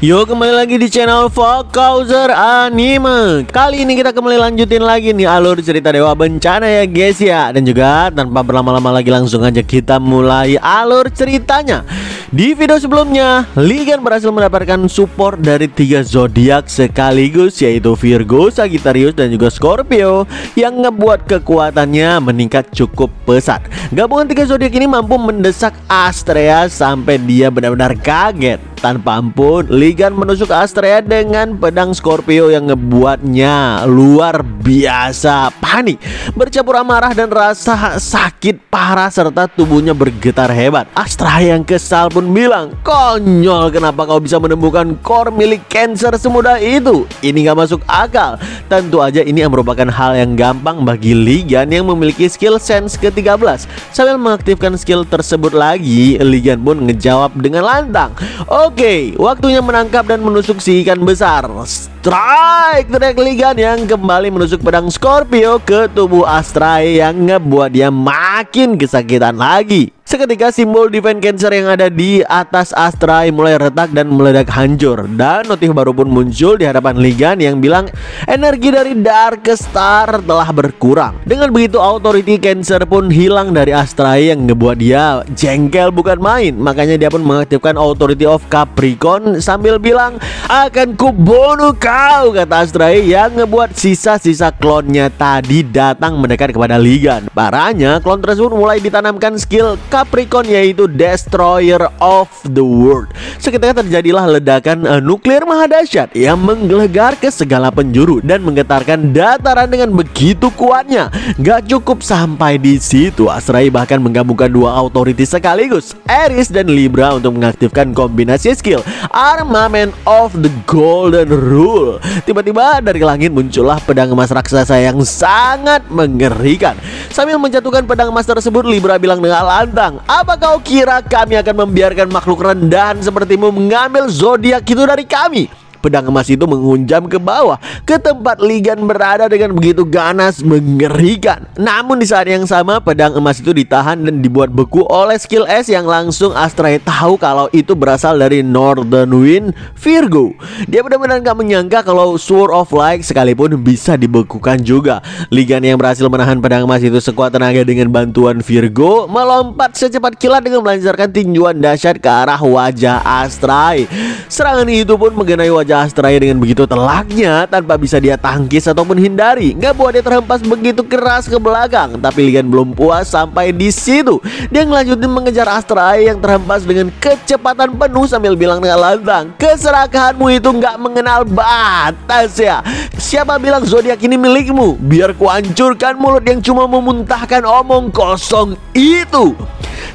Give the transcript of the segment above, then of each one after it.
Yo, kembali lagi di channel Fokauser Anime. Kali ini kita kembali lanjutin lagi nih alur cerita Dewa Bencana ya guys ya. Dan juga tanpa berlama-lama lagi langsung aja kita mulai alur ceritanya. Di video sebelumnya, Ligan berhasil mendapatkan support dari 3 zodiak sekaligus, yaitu Virgo, Sagittarius, dan juga Scorpio, yang ngebuat kekuatannya meningkat cukup pesat. Gabungan 3 zodiak ini mampu mendesak Astrea sampai dia benar-benar kaget. Tanpa ampun, Ligan menusuk Astrea dengan pedang Scorpio yang ngebuatnya luar biasa panik, bercampur amarah dan rasa sakit parah serta tubuhnya bergetar hebat. Astrea yang kesal pun bilang, "Konyol, kenapa kau bisa menemukan core milik Cancer semudah itu? Ini gak masuk akal." Tentu aja ini merupakan hal yang gampang bagi Ligan yang memiliki skill sense ke-13. Sambil mengaktifkan skill tersebut lagi, Ligan pun ngejawab dengan lantang, "Oke, waktunya menangkap dan menusuk si ikan besar." Strike! Teriak Ligan yang kembali menusuk pedang Scorpio ke tubuh Astrea yang ngebuat dia makin kesakitan lagi. Seketika simbol Divine Cancer yang ada di atas Astrea mulai retak dan meledak hancur. Dan notif baru pun muncul di hadapan Ligan yang bilang energi dari Dark Star telah berkurang. Dengan begitu Authority Cancer pun hilang dari Astrea yang ngebuat dia jengkel bukan main. Makanya dia pun mengaktifkan Authority of Capricorn sambil bilang, "Akan kubunuh kau," kata Astrea yang ngebuat sisa-sisa klonnya tadi datang mendekat kepada Ligan. Parahnya klon tersebut mulai ditanamkan skill Capricorn, yaitu Destroyer of the World. Seketika terjadilah ledakan nuklir maha dahsyat yang menggelegar ke segala penjuru dan menggetarkan dataran dengan begitu kuatnya. Gak cukup sampai di situ, Astrea bahkan menggabungkan 2 authority sekaligus, Aries dan Libra, untuk mengaktifkan kombinasi skill Armament of the Golden Rule. Tiba-tiba dari langit muncullah pedang emas raksasa yang sangat mengerikan. Sambil menjatuhkan pedang emas tersebut, Libra bilang dengan lantang, "Apa kau kira kami akan membiarkan makhluk rendahan sepertimu mengambil zodiak itu dari kami?" Pedang emas itu menghunjam ke bawah ke tempat Ligan berada dengan begitu ganas mengerikan. Namun di saat yang sama pedang emas itu ditahan dan dibuat beku oleh skill S yang langsung Astrea tahu kalau itu berasal dari Northern Wind Virgo. Dia benar-benar gak menyangka kalau Sword of Light sekalipun bisa dibekukan juga. Ligan yang berhasil menahan pedang emas itu sekuat tenaga dengan bantuan Virgo melompat secepat kilat dengan melancarkan tinjuan dahsyat ke arah wajah Astrea. Serangan itu pun mengenai wajah Astrea dengan begitu telaknya tanpa bisa dia tangkis ataupun hindari. Gak buat dia terhempas begitu keras ke belakang. Tapi Ligan belum puas sampai di situ. Dia ngelanjutin mengejar Astrea yang terhempas dengan kecepatan penuh sambil bilang dengan lantang, "Keserakahanmu itu gak mengenal batas ya. Siapa bilang zodiak ini milikmu? Biar kuhancurkan mulut yang cuma memuntahkan omong kosong itu,"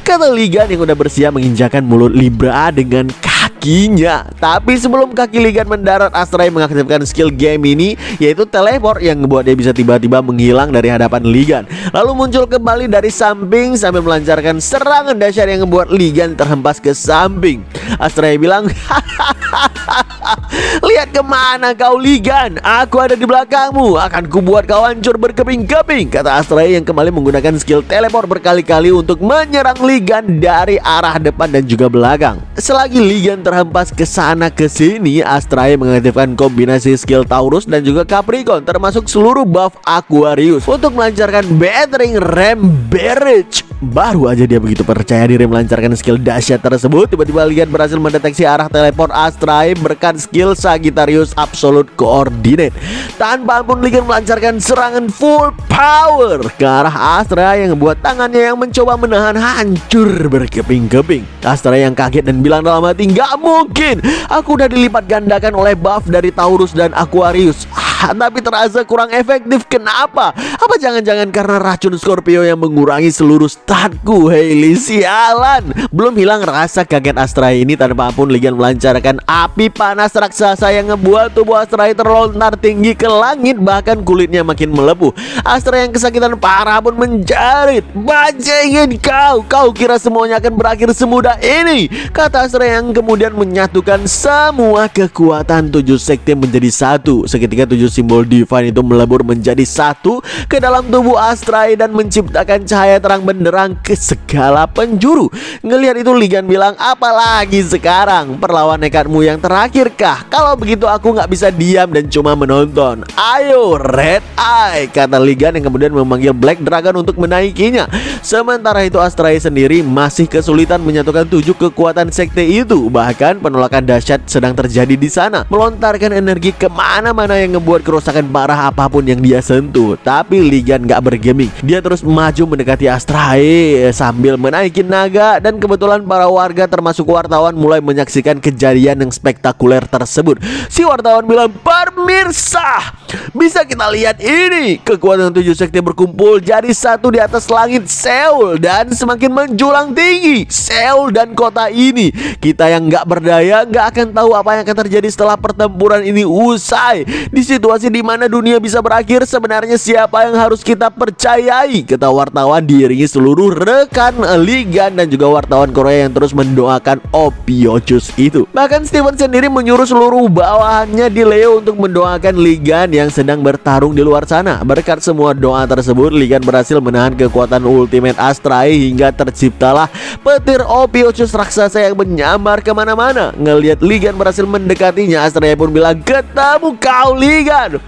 kata Ligan yang udah bersiap menginjakan mulut Libra dengan kakinya. Tapi sebelum kaki Ligan mendarat, Astrea mengaktifkan skill game ini, yaitu teleport, yang membuat dia bisa tiba-tiba menghilang dari hadapan Ligan, lalu muncul kembali dari samping sambil melancarkan serangan dahsyat yang membuat Ligan terhempas ke samping. Astrea bilang, "Lihat kemana kau Ligan, aku ada di belakangmu, akan kubuat kau hancur berkeping-keping," kata Astrea yang kembali menggunakan skill teleport berkali-kali untuk menyerang Ligan dari arah depan dan juga belakang. Selagi Ligan terhempas ke sana ke sini, Astrea mengaktifkan kombinasi skill Taurus dan juga Capricorn, termasuk seluruh buff Aquarius, untuk melancarkan Battering Ram Barrage. Baru aja dia begitu percaya diri melancarkan skill dahsyat tersebut, tiba-tiba Ligan berhasil mendeteksi arah teleport Astrea berkat skill Sagittarius Absolute Coordinate. Tanpa ampun Ligan melancarkan serangan full power ke arah Astrea yang membuat tangannya yang mencoba menahan hancur berkeping-keping. Astrea yang kaget dan bilang dalam hati, "Gak mungkin, aku udah dilipat gandakan oleh buff dari Taurus dan Aquarius. Tapi terasa kurang efektif. Kenapa? Apa jangan-jangan karena racun Scorpio yang mengurangi seluruh statku? Hei, sialan." Belum hilang rasa kaget Astrea ini, tanpa ampun Ligan melancarkan api panas raksasa yang ngebuat tubuh Astrea terlontar tinggi ke langit, bahkan kulitnya makin melepuh. Astrea yang kesakitan parah pun menjerit, "Bajingin kau, kau kira semuanya akan berakhir semudah ini?" kata Astrea yang kemudian menyatukan semua kekuatan 7 sekte menjadi satu. Seketika 7 simbol divine itu melebur menjadi satu ke dalam tubuh Astray dan menciptakan cahaya terang benderang ke segala penjuru. Ngelihat itu Ligan bilang, apalagi sekarang? Perlawan nekatmu yang terakhir kah? Kalau begitu aku nggak bisa diam dan cuma menonton. Ayo Red Eye, kata Ligan yang kemudian memanggil Black Dragon untuk menaikinya. Sementara itu Astray sendiri masih kesulitan menyatukan 7 kekuatan sekte itu. Bahkan penolakan dahsyat sedang terjadi di sana, melontarkan energi kemana-mana yang ngebuat kerusakan parah apapun yang dia sentuh. Tapi Ligan gak bergeming, dia terus maju mendekati Astray sambil menaikin naga. Dan kebetulan para warga termasuk wartawan mulai menyaksikan kejadian yang spektakuler tersebut. Si wartawan bilang, pemirsa, bisa kita lihat ini, kekuatan 7 sekte berkumpul jadi satu di atas langit Seoul dan semakin menjulang tinggi. Seoul dan kota ini, kita yang gak berdaya gak akan tahu apa yang akan terjadi setelah pertempuran ini usai. Di situasi dimana dunia bisa berakhir, sebenarnya siapa yang harus kita percayai? Kata wartawan diiringi seluruh rekan Ligan dan juga wartawan Korea yang terus mendoakan Ophiuchus itu. Bahkan Steven sendiri menyuruh seluruh bawahannya di Leo untuk mendoakan Ligan yang sedang bertarung di luar sana. Berkat semua doa tersebut, Ligan berhasil menahan kekuatan ultimate Astray hingga terciptalah petir Ophiuchus raksasa yang menyambar kemana-mana. Ngelihat Ligan berhasil mendekatinya, Astray pun bilang, ketemu kau Ligan.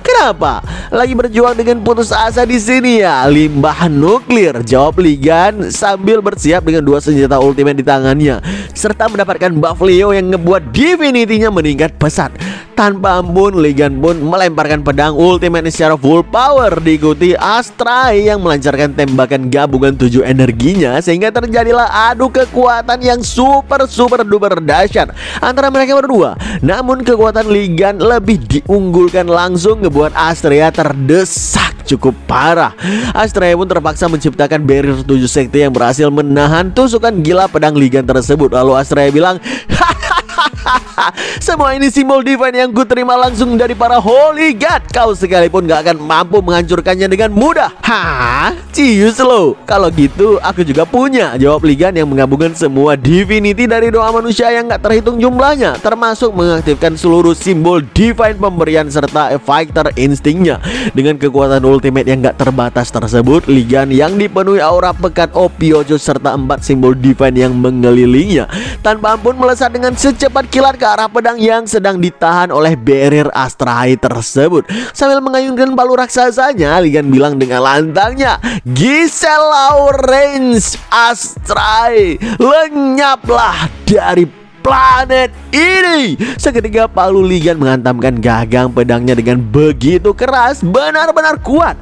Kenapa? Lagi berjuang dengan putus asa di sini ya? Limbah nuklir, jawab Ligan sambil bersiap dengan 2 senjata ultimate di tangannya, serta mendapatkan buff Leo yang ngebuat divinity-nya meningkat pesat. Tanpa ampun, Ligan pun melemparkan pedang ultimate secara full power, diikuti Astray yang melancarkan tembakan gabungan 7 energinya, sehingga terjadilah adu kekuatan yang super duper dahsyat antara mereka berdua. Namun kekuatan Ligan lebih diunggulkan, langsung ngebuat Astray terdesak cukup parah. Astray pun terpaksa menciptakan barrier 7 sekte yang berhasil menahan tusukan gila pedang Ligan tersebut. Lalu Astray bilang, semua ini simbol divine yang ku terima langsung dari para holy god. Kau sekalipun gak akan mampu menghancurkannya dengan mudah. Hah? Cius lo. Kalau gitu aku juga punya, jawab Ligan yang menggabungkan semua divinity dari doa manusia yang gak terhitung jumlahnya, termasuk mengaktifkan seluruh simbol divine pemberian serta fighter instingnya. Dengan kekuatan ultimate yang gak terbatas tersebut, Ligan yang dipenuhi aura pekat Ophiuchus serta 4 simbol divine yang mengelilinginya tanpa ampun melesat dengan secepat kilat ke arah pedang yang sedang ditahan oleh barrier Astray tersebut. Sambil mengayunkan palu raksasanya, Ligan bilang dengan lantangnya, Gisela Range Astray, lenyaplah dari planet ini. Seketika palu Ligan menghantamkan gagang pedangnya dengan begitu keras, benar-benar kuat,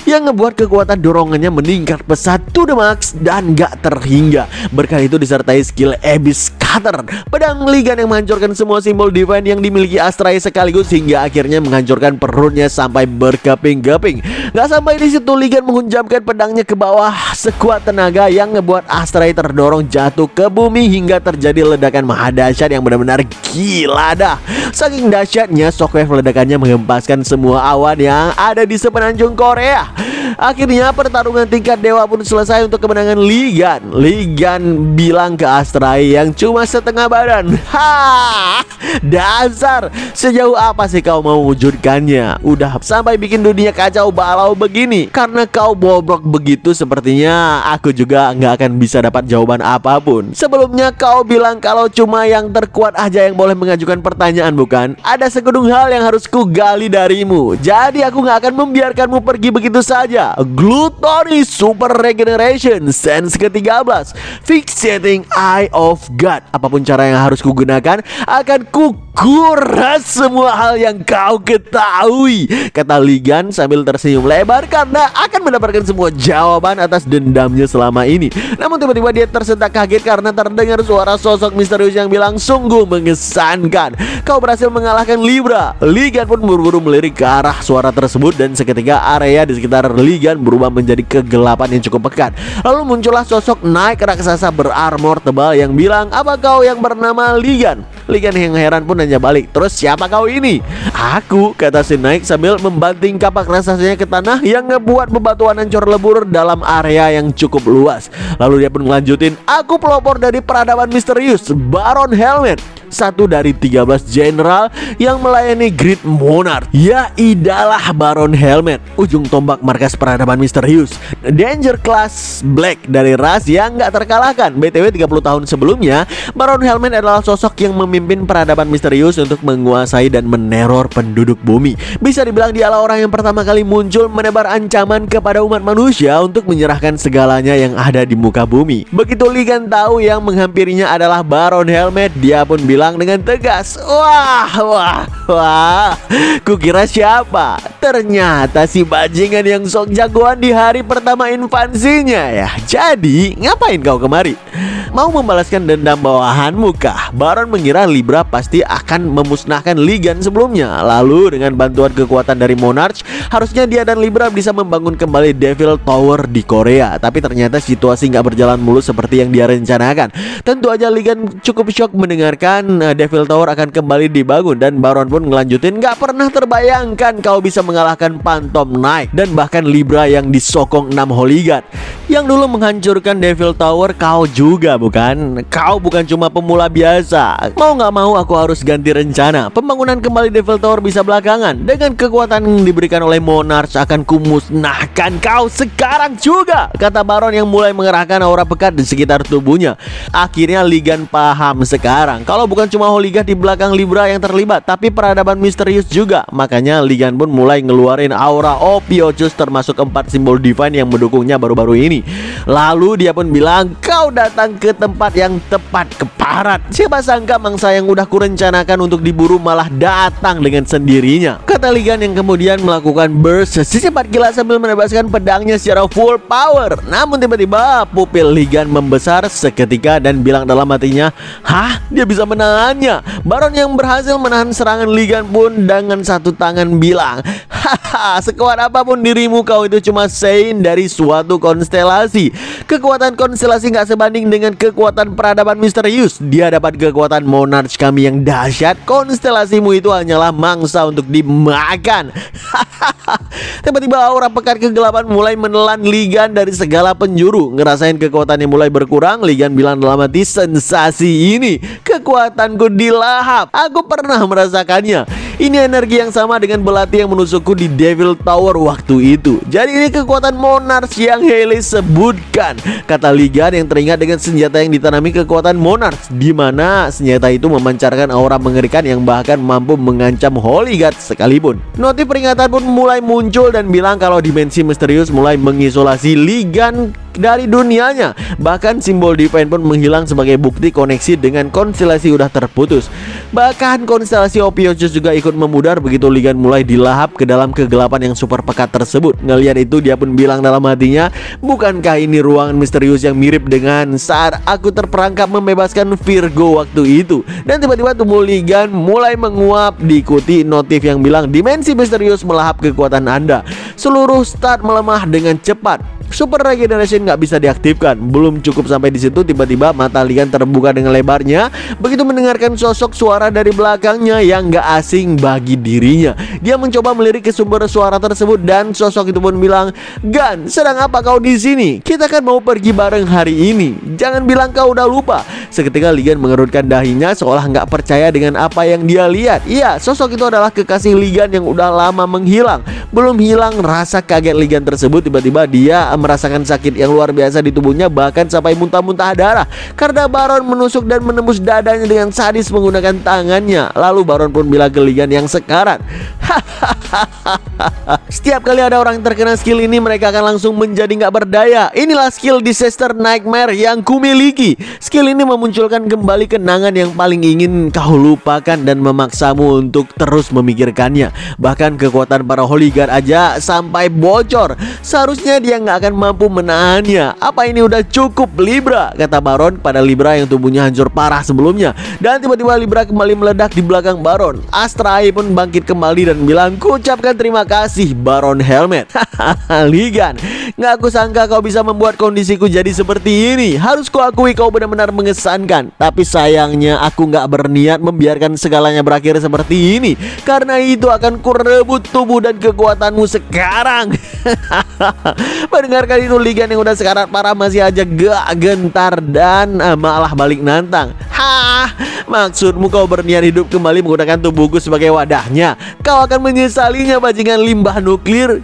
yang ngebuat kekuatan dorongannya meningkat pesat to the max dan gak terhingga. Berkali itu disertai skill Abyss Cutter, pedang Ligan yang menghancurkan semua simbol divine yang dimiliki Astray sekaligus hingga akhirnya menghancurkan perutnya sampai berkeping-keping. Gak sampai di situ, Ligan menghunjamkan pedangnya ke bawah sekuat tenaga yang ngebuat Astray terdorong jatuh ke bumi hingga terjadi ledakan mahadahsyat yang benar-benar gila dah. Saking dahsyatnya, shockwave ledakannya menghempaskan semua awan yang ada di sepenanjung Korea. Akhirnya pertarungan tingkat dewa pun selesai untuk kemenangan Ligan. Ligan bilang ke Astray yang cuma setengah badan, ha, dasar, sejauh apa sih kau mau wujudkannya? Udah sampai bikin dunia kacau balau begini. Karena kau bobrok begitu, sepertinya aku juga nggak akan bisa dapat jawaban apapun. Sebelumnya kau bilang kalau cuma yang terkuat aja yang boleh mengajukan pertanyaan, bukan? Ada segudung hal yang harus ku gali darimu. Jadi aku nggak akan membiarkanmu pergi begitu saja. Gluttony Super Regeneration Sense ke-13, Fixating Eye of God. Apapun cara yang harus kugunakan, akan kukuras semua hal yang kau ketahui, kata Ligan sambil tersenyum lebar karena akan mendapatkan semua jawaban atas dendamnya selama ini. Namun tiba-tiba dia tersentak kaget karena terdengar suara sosok misterius yang bilang, sungguh mengesankan, kau berhasil mengalahkan Libra. Ligan pun buru-buru melirik ke arah suara tersebut dan seketika area di sekitar Ligan berubah menjadi kegelapan yang cukup pekat. Lalu muncullah sosok Knight raksasa berarmor tebal yang bilang, apa kau yang bernama Ligan? Ligan yang heran pun nanya balik, terus siapa kau ini? Aku, kata si Knight sambil membanting kapak raksasanya ke tanah yang ngebuat bebatuan hancur lebur dalam area yang cukup luas. Lalu dia pun melanjutin, aku pelopor dari peradaban misterius, Baron Helmet. satu dari 13 jenderal yang melayani Great Monarch. Ya idalah Baron Helmet, ujung tombak markas peradaban misterius, Danger Class Black dari ras yang gak terkalahkan. BTW 30 tahun sebelumnya, Baron Helmet adalah sosok yang memimpin peradaban misterius untuk menguasai dan meneror penduduk bumi. Bisa dibilang dialah orang yang pertama kali muncul menebar ancaman kepada umat manusia untuk menyerahkan segalanya yang ada di muka bumi. Begitu Ligan tahu yang menghampirinya adalah Baron Helmet, dia pun bilang dengan tegas, wah, kukira siapa? Ternyata si bajingan yang sok jagoan di hari pertama invasinya ya. Jadi ngapain kau kemari? Mau membalaskan dendam bawahanmu kah? Baron mengira Libra pasti akan memusnahkan Ligan sebelumnya. Lalu dengan bantuan kekuatan dari Monarch, harusnya dia dan Libra bisa membangun kembali Devil Tower di Korea. Tapi ternyata situasi nggak berjalan mulus seperti yang dia rencanakan. Tentu aja Ligan cukup shock mendengarkan Devil Tower akan kembali dibangun. Dan Baron pun ngelanjutin, nggak pernah terbayangkan kau bisa mengalahkan Phantom Knight dan bahkan Libra yang disokong 6 Holy God. Yang dulu menghancurkan Devil Tower kau juga bukan? Kau bukan cuma pemula biasa. Mau nggak mau aku harus ganti rencana. Pembangunan kembali Devil Tower bisa belakangan. Dengan kekuatan yang diberikan oleh Monarch akan kumusnahkan kau sekarang juga, kata Baron yang mulai mengerahkan aura pekat di sekitar tubuhnya. Akhirnya Ligan paham sekarang kalau bukan cuma Holy God di belakang Libra yang terlibat, tapi peradaban misterius juga. Makanya Ligan pun mulai ngeluarin aura Ophiuchus termasuk 4 simbol divine yang mendukungnya baru-baru ini. Lalu dia pun bilang, kau datang ke tempat yang tepat, keparat. Siapa sangka mangsa yang udah kurencanakan untuk diburu malah datang dengan sendirinya, kata Ligan yang kemudian melakukan burst secepat kilat sambil menebaskan pedangnya secara full power. Namun tiba-tiba pupil Ligan membesar seketika dan bilang dalam hatinya, hah? Dia bisa menahannya. Baron yang berhasil menahan serangan Ligan pun dengan satu tangan bilang, haha, sekuat apapun dirimu, kau itu cuma sein dari suatu konstelasi. Kekuatan konstelasi gak sebanding dengan kekuatan peradaban misterius. Di hadapan kekuatan Monarch kami yang dahsyat, konstelasimu itu hanyalah mangsa untuk dimakan. Tiba-tiba aura pekat kegelapan mulai menelan Ligan dari segala penjuru. Ngerasain kekuatannya mulai berkurang, Ligan bilang dalam hati, sensasi ini, kekuatanku dilahap. Aku pernah merasakannya. Ini energi yang sama dengan belati yang menusukku di Devil Tower waktu itu. Jadi ini kekuatan Monarch yang Hailey sebutkan, kata Ligan yang teringat dengan senjata yang ditanami kekuatan Monarch, di mana senjata itu memancarkan aura mengerikan yang bahkan mampu mengancam Holy God sekalipun. Notif peringatan pun mulai muncul dan bilang kalau dimensi misterius mulai mengisolasi Ligan dari dunianya. Bahkan simbol divine pun menghilang sebagai bukti koneksi dengan konstelasi udah terputus. Bahkan konstelasi Ophiuchus juga ikut memudar begitu Ligan mulai dilahap ke dalam kegelapan yang super pekat tersebut. Ngelihat itu dia pun bilang dalam hatinya, bukankah ini ruangan misterius yang mirip dengan saat aku terperangkap membebaskan Virgo waktu itu? Dan tiba-tiba tubuh Ligan mulai menguap, diikuti notif yang bilang dimensi misterius melahap kekuatan Anda. Seluruh stat melemah dengan cepat. Super Regeneration nggak bisa diaktifkan. Belum cukup sampai di situ, tiba-tiba mata Ligan terbuka dengan lebarnya begitu mendengarkan sosok suara dari belakangnya yang nggak asing bagi dirinya. Dia mencoba melirik ke sumber suara tersebut dan sosok itu pun bilang, Gan, sedang apa kau di sini? Kita kan mau pergi bareng hari ini. Jangan bilang kau udah lupa. Seketika Ligan mengerutkan dahinya seolah nggak percaya dengan apa yang dia lihat. Iya, sosok itu adalah kekasih Ligan yang udah lama menghilang. Belum hilang rasa kaget Ligan tersebut, tiba-tiba dia merasakan sakit yang luar biasa di tubuhnya, bahkan sampai muntah-muntah darah karena Baron menusuk dan menembus dadanya dengan sadis menggunakan tangannya. Lalu Baron pun bilang ke Ligan yang sekarat, setiap kali ada orang yang terkena skill ini, mereka akan langsung menjadi nggak berdaya. Inilah skill Disaster Nightmare yang kumiliki. Skill ini memunculkan kembali kenangan yang paling ingin kau lupakan dan memaksamu untuk terus memikirkannya. Bahkan kekuatan para Holy God aja sampai bocor. Seharusnya dia nggak akan mampu menahannya. Apa ini udah cukup Libra? Kata Baron pada Libra yang tubuhnya hancur parah sebelumnya. Dan tiba-tiba Libra kembali meledak di belakang Baron. Astraea pun bangkit kembali dan bilang, ku ucapkan terima kasih Baron Helmet. Ligan, nggak aku sangka kau bisa membuat kondisiku jadi seperti ini. Harus kuakui kau benar-benar mengesankan. Tapi sayangnya aku nggak berniat membiarkan segalanya berakhir seperti ini. Karena itu akan kurebut tubuh dan kekuatanmu sekarang. Mendengarkan itu, Ligan yang udah sekarat parah masih aja gak gentar dan malah balik nantang. Hah, maksudmu kau berniat hidup kembali menggunakan tubuhku sebagai wadahnya? Kau akan menyesalinya, bajingan limbah nuklir.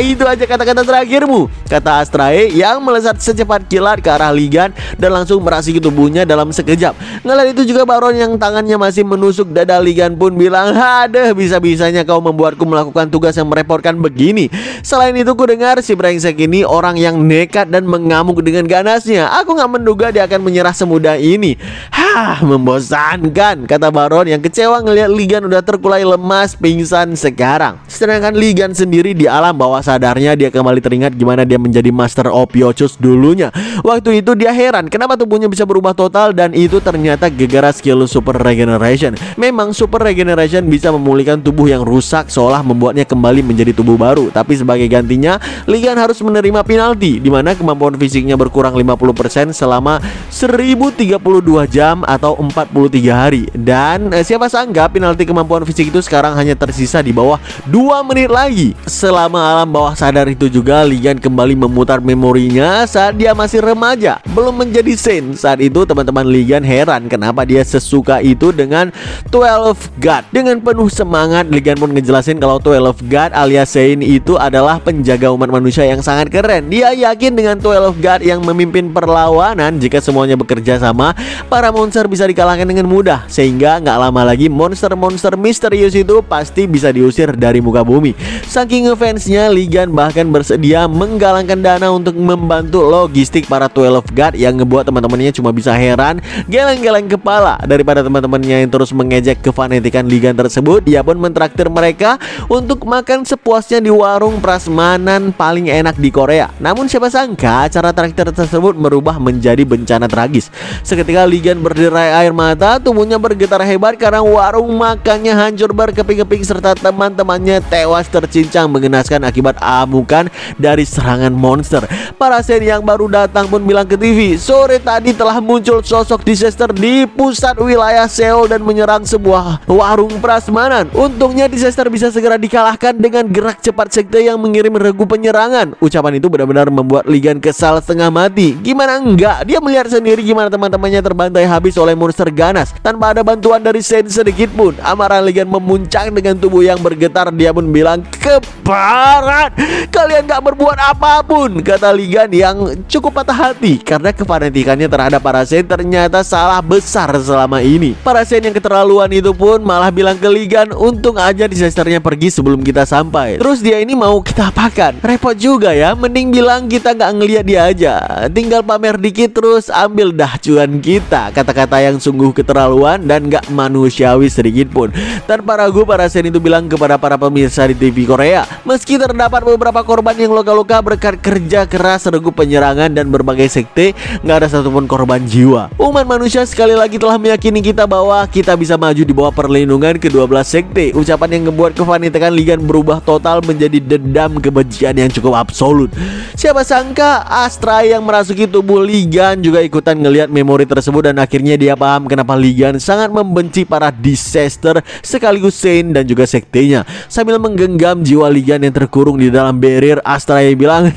Itu aja kata-kata terakhirmu, kata Astrae yang melesat secepat kilat ke arah Ligan dan langsung merasiki tubuhnya dalam sekejap. Ngeliat itu juga Baron yang tangannya masih menusuk dada Ligan pun bilang, "Hadeh, bisa-bisanya kau membuatku melakukan tugas yang merepotkan begini." Selain itu ku dengar si brengsek ini orang yang nekat dan mengamuk dengan ganasnya. Aku gak menduga dia akan menyerah semudah ini. Hah, membosankan, kata Baron yang kecewa ngelihat Ligan udah terkulai lemas pingsan sekarang. Sedangkan Ligan sendiri di alam bawah sadarnya dia kembali teringat gimana dia menjadi Master Ophiuchus dulunya. Waktu itu dia heran kenapa tubuhnya bisa berubah total, dan itu ternyata gara-gara skill Super Regeneration. Memang Super Regeneration bisa memulihkan tubuh yang rusak seolah membuatnya kembali menjadi tubuh baru. Tapi sebagai gantinya Ligan harus menerima penalti di mana kemampuan fisiknya berkurang 50% selama 1032 jam atau 43 hari. Dan siapa sangka penalti kemampuan fisik itu sekarang hanya tersisa di bawah 2 menit lagi. Selama alam bawah sadar itu juga Ligan kembali memutar memorinya saat dia masih remaja, belum menjadi Saint. Saat itu teman-teman Ligan heran kenapa dia sesuka itu dengan 12 God. Dengan penuh semangat Ligan pun ngejelasin kalau 12 God alias Saint itu adalah penjaga umat manusia yang sangat keren. Dia yakin dengan 12 God yang memimpin perlawanan, jika semuanya bekerja sama, para monster bisa dikalahkan dengan mudah. Sehingga nggak lama lagi monster-monster misterius itu pasti bisa diusir dari muka bumi. Saking ngefansnya, Ligan bahkan bersedia menggalangkan dana untuk membantu logistik para 12 God yang ngebuat teman-temannya cuma bisa heran, geleng-geleng kepala. Daripada teman-temannya yang terus mengejek kefanatikan Ligan tersebut, dia pun mentraktir mereka untuk makan sepuasnya di warung prasmanan paling enak di Korea. Namun siapa sangka cara traktir tersebut merubah menjadi bencana tragis. Seketika Ligan berderai air mata, tubuhnya bergetar hebat karena warung makannya hancur berkeping-keping serta teman-temannya tewas tercincang mengenaskan akibat amukan dari serangan monster. Para Saint yang baru datang pun bilang ke TV, sore tadi telah muncul sosok disaster di pusat wilayah Seoul dan menyerang sebuah warung prasmanan. Untungnya disaster bisa segera dikalahkan dengan gerak cepat sekte yang mengirim regu penyerangan. Ucapan itu benar-benar membuat Ligan kesal setengah mati. Gimana enggak, dia melihat sendiri gimana teman-temannya terbantai habis oleh monster ganas tanpa ada bantuan dari Saint sedikit pun. Amarah Ligan memuncak dengan tubuh yang bergetar. Dia pun bilang, "Keparat, kalian gak berbuat apapun," kata Ligan yang cukup patah hati karena kefanatikannya terhadap para Saint ternyata salah besar selama ini. Para Saint yang keterlaluan itu pun malah bilang ke Ligan, untung aja disasternya pergi sebelum kita sampai. Terus dia ini mau kita apakan? Repot juga ya, mending bilang kita gak ngeliat dia aja, tinggal pamer dikit terus ambil dah cuan kita. Kata-kata yang sungguh keterlaluan dan gak manusiawi sedikit pun. Tanpa ragu para Saint itu bilang kepada para pemirsa di TV Korea, meski terdapat beberapa korban yang luka-luka berkat kerja keras, regu penyerangan dan berbagai sekte, nggak ada satupun korban jiwa. Umat manusia sekali lagi telah meyakini kita bahwa kita bisa maju di bawah perlindungan ke-12 sekte. Ucapan yang membuat kefanatikan Ligan berubah total menjadi dendam kebencian yang cukup absolut. Siapa sangka Astrae yang merasuki tubuh Ligan juga ikutan ngelihat memori tersebut, dan akhirnya dia paham kenapa Ligan sangat membenci para disaster sekaligus Saint dan juga sektenya. Sambil menggenggam jiwa Ligan yang terkurung di dalam barrier, Astrae bilang,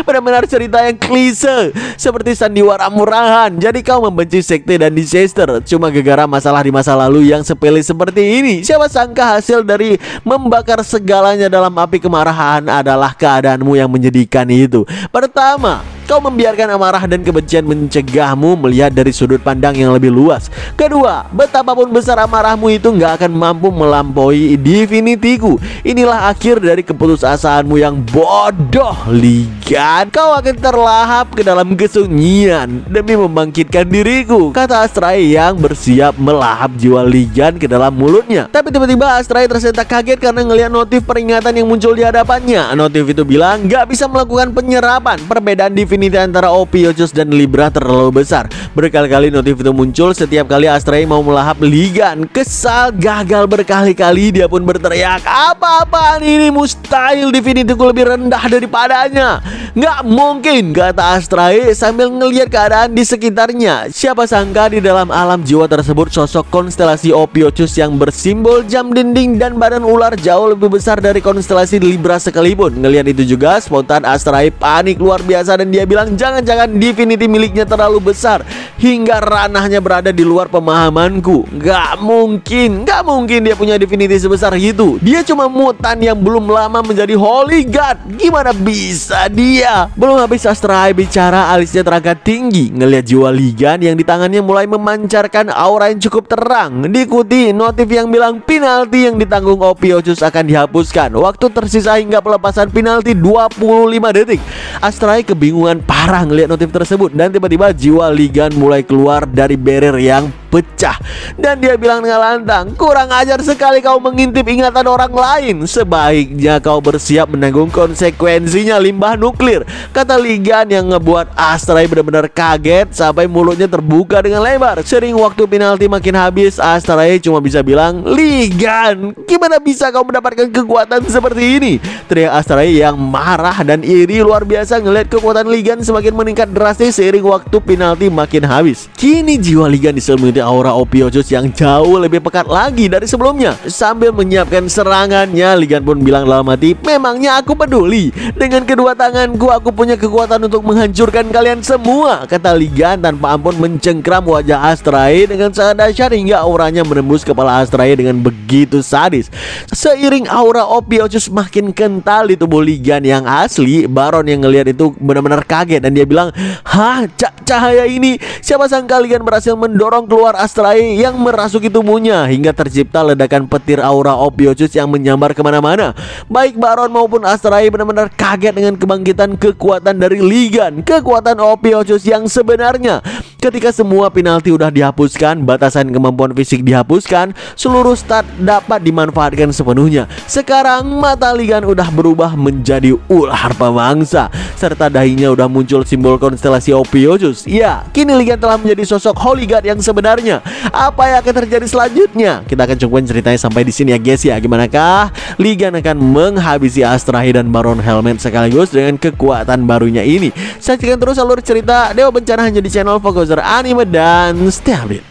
benar-benar cerita yang klise seperti sandiwara murahan. Jadi kau membenci sekte dan disaster cuma gara-gara masalah di masa lalu yang sepele seperti ini. Siapa sangka hasil dari membakar segalanya dalam api kemarahan adalah keadaanmu yang menyedihkan itu. Pertama, kau membiarkan amarah dan kebencian mencegahmu melihat dari sudut pandang yang lebih luas. Kedua, betapapun besar amarahmu itu nggak akan mampu melampaui divinitiku. Inilah akhir dari keputusasaanmu yang bodoh, Ligan. Kau akan terlahap ke dalam kesunyian demi membangkitkan diriku, kata Astrae yang bersiap melahap jiwa Ligan ke dalam mulutnya. Tapi tiba-tiba Astrae tersentak kaget karena ngelihat notif peringatan yang muncul di hadapannya. Notif itu bilang nggak bisa melakukan penyerapan. Perbedaan divinity Divinity antara Ophiuchus dan Libra terlalu besar. Berkali-kali notif itu muncul setiap kali Astray mau melahap Ligan. Kesal, gagal berkali-kali, dia pun berteriak, "Apa-apaan ini, mustahil Divinity-ku lebih rendah daripadanya." "Nggak mungkin," kata Astray sambil ngelihat keadaan di sekitarnya. Siapa sangka di dalam alam jiwa tersebut sosok konstelasi Ophiuchus yang bersimbol jam dinding dan badan ular jauh lebih besar dari konstelasi Libra sekalipun. Ngelihat itu juga spontan Astray panik luar biasa dan dia bilang, "Jangan-jangan Divinity miliknya terlalu besar hingga ranahnya berada di luar pemahamanku. Nggak mungkin dia punya Divinity sebesar itu. Dia cuma mutan yang belum lama menjadi Holy God. Gimana bisa dia?" Belum habis Astray bicara, alisnya terangkat tinggi. Ngelihat jiwa Ligan yang di tangannya mulai memancarkan aura yang cukup terang. Diikuti notif yang bilang penalti yang ditanggung Ophiuchus akan dihapuskan. Waktu tersisa hingga pelepasan penalti 25 detik. Astray kebingungan parah ngelihat notif tersebut dan tiba-tiba jiwa Ligan mulai keluar dari barrier yang pecah dan dia bilang dengan lantang, "Kurang ajar sekali kau mengintip ingatan orang lain. Sebaiknya kau bersiap menanggung konsekuensinya, limbah nuklir," kata Ligan yang ngebuat Astray benar-benar kaget sampai mulutnya terbuka dengan lebar. Sering waktu penalti makin habis, Astray cuma bisa bilang, "Ligan, gimana bisa kau mendapatkan kekuatan seperti ini?" Teriak Astray yang marah dan iri luar biasa ngelihat kekuatan Ligan semakin meningkat drastis seiring waktu penalti makin habis. Kini jiwa Ligan diselimuti aura Ophiuchus yang jauh lebih pekat lagi dari sebelumnya. Sambil menyiapkan serangannya, Ligan pun bilang dalam hati, "Memangnya aku peduli? Dengan kedua tanganku aku punya kekuatan untuk menghancurkan kalian semua," kata Ligan tanpa ampun mencengkram wajah Astray dengan sangat dahsyat hingga auranya menembus kepala Astray dengan begitu sadis. Seiring aura Ophiuchus makin kental di tubuh Ligan yang asli, Baron yang ngelihat itu benar-benar kaget dan dia bilang, "Hah, cahaya ini?" Siapa sangka Ligan berhasil mendorong keluar Astray yang merasuki tubuhnya hingga tercipta ledakan petir aura Ophiuchus yang menyambar kemana-mana. Baik Baron maupun Astray benar-benar kaget dengan kebangkitan kekuatan dari Ligan, kekuatan Ophiuchus yang sebenarnya. Ketika semua penalti udah dihapuskan, batasan kemampuan fisik dihapuskan, seluruh stat dapat dimanfaatkan sepenuhnya. Sekarang mata Ligan udah berubah menjadi ular pemangsa, serta dahinya udah muncul simbol konstelasi Ophiuchus. Ya, kini Ligan telah menjadi sosok Holy God yang sebenarnya. Apa yang akan terjadi selanjutnya? Kita akan cukupin ceritanya sampai di sini ya guys ya. Gimanakah Ligan akan menghabisi Astray dan Baron Helmet sekaligus dengan kekuatan barunya ini? Saksikan terus alur cerita Dewa Bencana hanya di channel Fokuser Anime dan stay update.